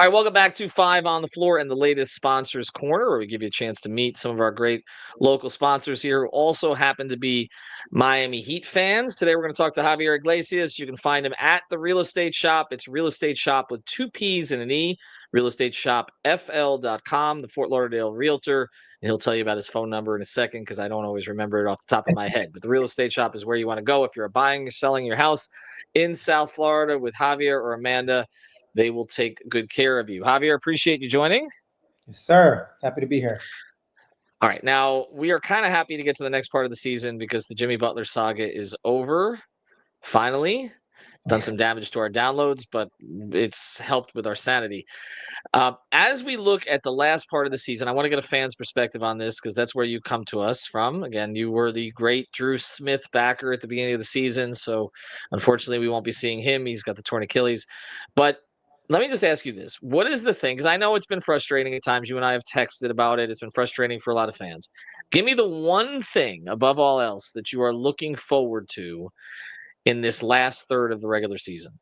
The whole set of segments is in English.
All right, welcome back to Five on the Floor and the latest sponsors corner, where we give you a chance to meet some of our great local sponsors here who also happen to be Miami Heat fans. Today, we're going to talk to Javier Iglesias. You can find him at the Real Estate Shop. It's Real Estate Shop with two P's and an E, realestateshopfl.com, the Fort Lauderdale realtor. And he'll tell you about his phone number in a second because I don't always remember it off the top of my head. But the Real Estate Shop is where you want to go if you're buying or selling your house in South Florida with Javier or Amanda. They will take good care of you. Javier, appreciate you joining. Yes, sir. Happy to be here. All right. Now, we are kind of happy to get to the next part of the season because the Jimmy Butler saga is over. Finally, it's done some damage to our downloads, but it's helped with our sanity. As we look at the last part of the season, I want to get a fan's perspective on this because that's where you come to us from. Again, you were the great Drew Smith backer at the beginning of the season. So unfortunately, we won't be seeing him. He's got the torn Achilles. But let me just ask you this. What is the thing? Because I know it's been frustrating at times. You and I have texted about it. It's been frustrating for a lot of fans. Give me the one thing above all else that you are looking forward to in this last third of the regular season.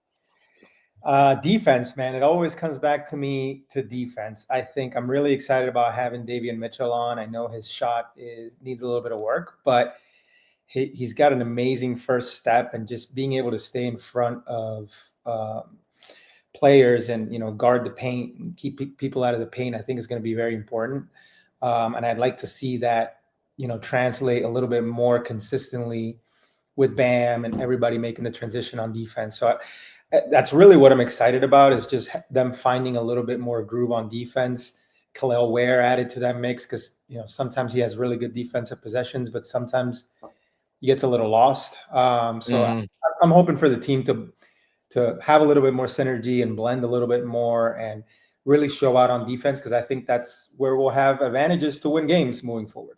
Defense, man. It always comes back to me to defense. I think I'm really excited about having Davion Mitchell on. I know his shot needs a little bit of work, but he's got an amazing first step, and just being able to stay in front of players and guard the paint and keep people out of the paint, I think is going to be very important. And I'd like to see that translate a little bit more consistently with Bam and everybody making the transition on defense. So that's really what I'm excited about, is just them finding a little bit more groove on defense. Khalil Ware added to that mix because sometimes he has really good defensive possessions, but sometimes he gets a little lost. I'm hoping for the team to have a little bit more synergy and blend a little bit more and really show out on defense, because I think that's where we'll have advantages to win games moving forward.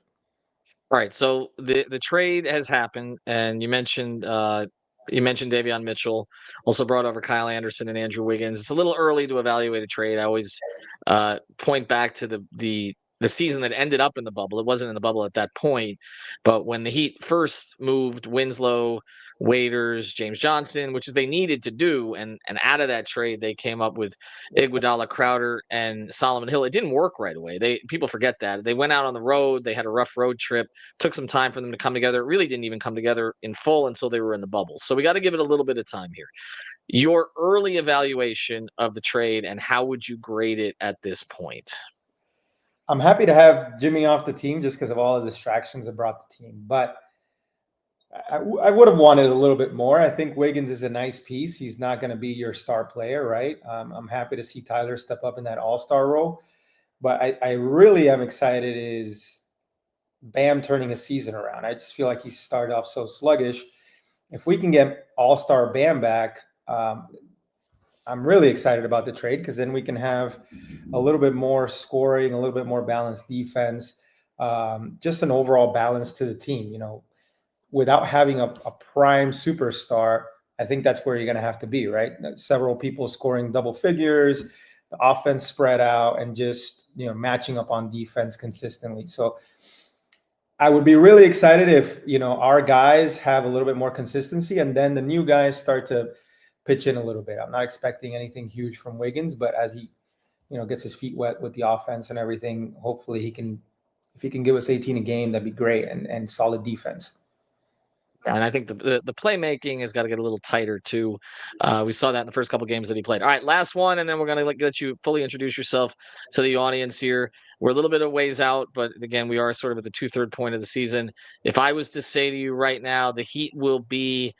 All right, so the trade has happened, and you mentioned Davion Mitchell, also brought over Kyle Anderson and Andrew Wiggins. It's a little early to evaluate a trade. I always point back to the season that ended up in the bubble. It wasn't in the bubble at that point, but when the Heat first moved Winslow, Waiters, James Johnson, which is they needed to do, and out of that trade they came up with Iguodala, Crowder, and Solomon Hill. It didn't work right away. People forget that they went out on the road. They had a rough road trip. Took some time for them to come together. It really didn't even come together in full until they were in the bubble. So we got to give it a little bit of time here. Your early evaluation of the trade, and how would you grade it at this point? I'm happy to have Jimmy off the team just because of all the distractions it brought the team. But I would have wanted a little bit more. I think Wiggins is a nice piece. He's not going to be your star player, right? I'm happy to see Tyler step up in that all-star role. But I really am excited is Bam turning his season around. I just feel like he started off so sluggish. If we can get all-star Bam back, I'm really excited about the trade, because then we can have a little bit more scoring, a little bit more balanced defense, just an overall balance to the team. Without having a prime superstar, I think that's where you're going to have to be, right? Several people scoring double figures, the offense spread out, and just matching up on defense consistently. So I would be really excited if our guys have a little bit more consistency, and then the new guys start to pitch in a little bit. I'm not expecting anything huge from Wiggins, but as he gets his feet wet with the offense and everything, hopefully if he can give us 18 a game, that'd be great, and solid defense. And I think the playmaking has got to get a little tighter too. We saw that in the first couple games that he played. All right, last one, and then we're going to let you fully introduce yourself to the audience here. We're a little bit of ways out, but again, we are sort of at the 2/3 point of the season. If I was to say to you right now, the Heat will be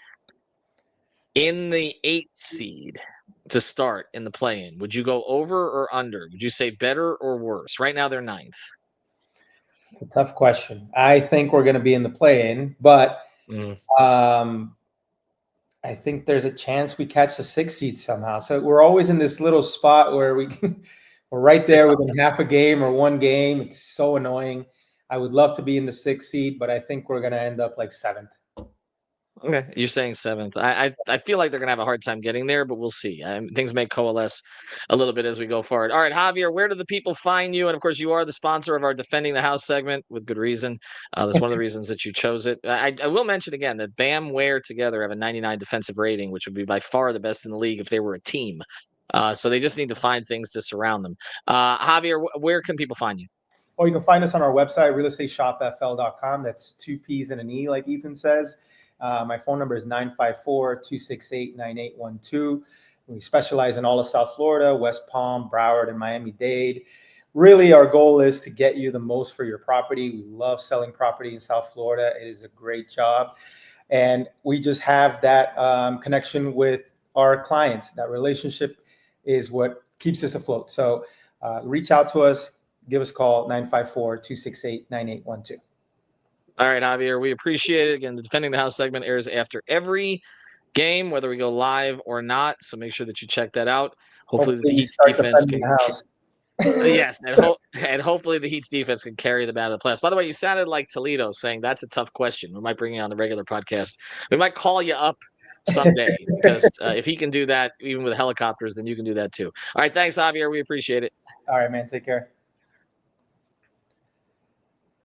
in the 8th seed to start in the play-in, would you go over or under? Would you say better or worse? Right now, they're 9th. It's a tough question. I think we're going to be in the play-in, but I think there's a chance we catch the 6th seed somehow. So we're always in this little spot where we're right there within half a game or one game. It's so annoying. I would love to be in the 6th seed, but I think we're going to end up like 7th. Okay, you're saying 7th. I feel like they're gonna have a hard time getting there, but we'll see. Things may coalesce a little bit as we go forward. All right, Javier, where do the people find you? And of course, you are the sponsor of our Defending the House segment with good reason. That's one of the reasons that you chose it. I will mention again that Bam Ware together have a 99 defensive rating, which would be by far the best in the league if they were a team. So they just need to find things to surround them. Javier, where can people find you? Or you can find us on our website, realestateshoppefl.com. That's two P's and an E, like Ethan says. My phone number is 954-268-9812. We specialize in all of South Florida, West Palm, Broward, and Miami-Dade. Really, our goal is to get you the most for your property. We love selling property in South Florida. It is a great job. And we just have that connection with our clients. That relationship is what keeps us afloat. So reach out to us. Give us a call, 954-268-9812. All right, Javier, we appreciate it. Again, the Defending the House segment airs after every game, whether we go live or not. So make sure that you check that out. Hopefully the You Heat's start defense defending can the house. yes, and hopefully the Heat's defense can carry them out of the playoffs. By the way, you sounded like Toledo saying that's a tough question. We might bring you on the regular podcast. We might call you up someday because if he can do that even with helicopters, then you can do that too. All right, thanks, Javier. We appreciate it. All right, man. Take care.